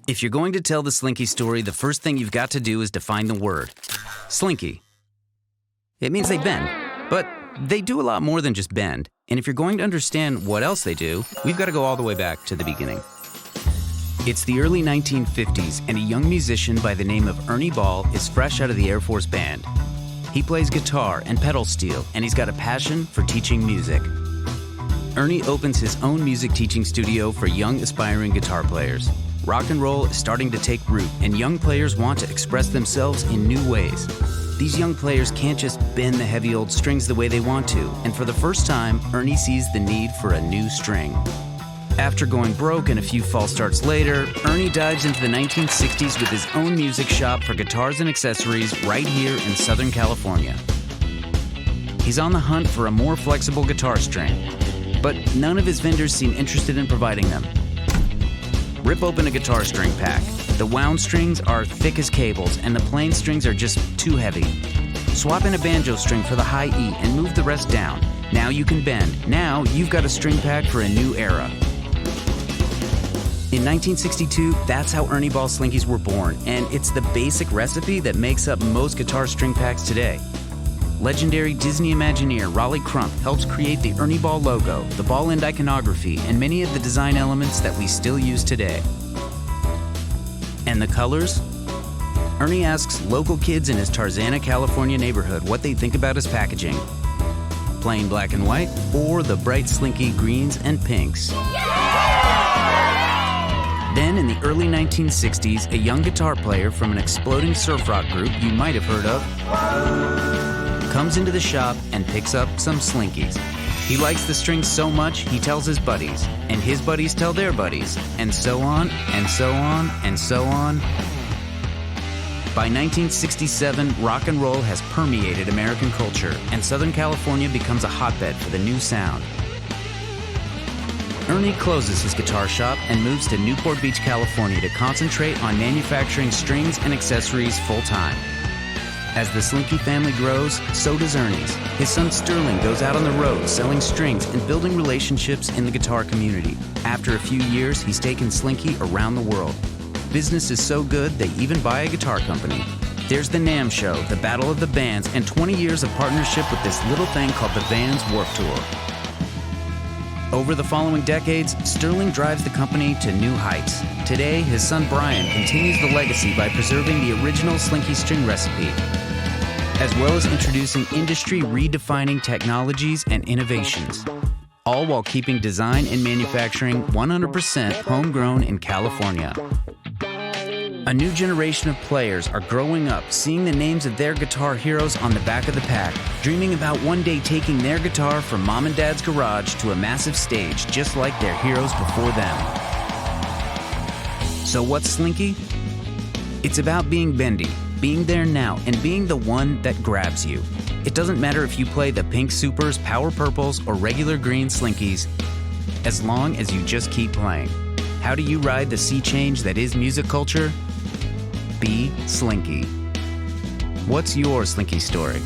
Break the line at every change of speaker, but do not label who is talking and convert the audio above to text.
If you're going to tell the Slinky story, the first thing you've got to do is define the word. Slinky. It means they bend, but they do a lot more than just bend. And if you're going to understand what else they do, we've got to go all the way back to the beginning. It's the early 1950s, and a young musician by the name of Ernie Ball is fresh out of the Air Force Band. He plays guitar and pedal steel, and he's got a passion for teaching music. Ernie opens his own music teaching studio for young aspiring guitar players. Rock and roll is starting to take root, and young players want to express themselves in new ways. These young players can't just bend the heavy old strings the way they want to, and for the first time, Ernie sees the need for a new string. After going broke and a few false starts later, Ernie dives into the 1960s with his own music shop for guitars and accessories right here in Southern California. He's on the hunt for a more flexible guitar string, but none of his vendors seem interested in providing them. Rip open a guitar string pack. The wound strings are thick as cables, and the plain strings are just too heavy. Swap in a banjo string for the high E and move the rest down. Now you can bend. Now you've got a string pack for a new era. In 1962, that's how Ernie Ball Slinkies were born, and it's the basic recipe that makes up most guitar string packs today. Legendary Disney Imagineer Raleigh Crump helps create the Ernie Ball logo, the ball end iconography, and many of the design elements that we still use today. And the colors? Ernie asks local kids in his Tarzana, California neighborhood what they think about his packaging. Plain black and white, or the bright slinky greens and pinks. Then in the early 1960s, a young guitar player from an exploding surf rock group you might have heard of comes into the shop and picks up some Slinkies. He likes the strings so much, he tells his buddies, and his buddies tell their buddies, and so on, and so on, and so on. By 1967, rock and roll has permeated American culture, and Southern California becomes a hotbed for the new sound. Ernie closes his guitar shop and moves to Newport Beach, California to concentrate on manufacturing strings and accessories full-time. As the Slinky family grows, so does Ernie's. His son Sterling goes out on the road selling strings and building relationships in the guitar community. After a few years, he's taken Slinky around the world. Business is so good, they even buy a guitar company. There's the NAMM show, the Battle of the Bands, and 20 years of partnership with this little thing called the Vans Warped Tour. Over the following decades, Sterling drives the company to new heights. Today, his son Brian continues the legacy by preserving the original Slinky string recipe, as well as introducing industry-redefining technologies and innovations, all while keeping design and manufacturing 100% homegrown in California. A new generation of players are growing up, seeing the names of their guitar heroes on the back of the pack, dreaming about one day taking their guitar from mom and dad's garage to a massive stage, just like their heroes before them. So what's Slinky? It's about being bendy, being there now, and being the one that grabs you. It doesn't matter if you play the pink supers, power purples, or regular green Slinkies, as long as you just keep playing. How do you ride the sea change that is music culture? Be Slinky. What's your Slinky story?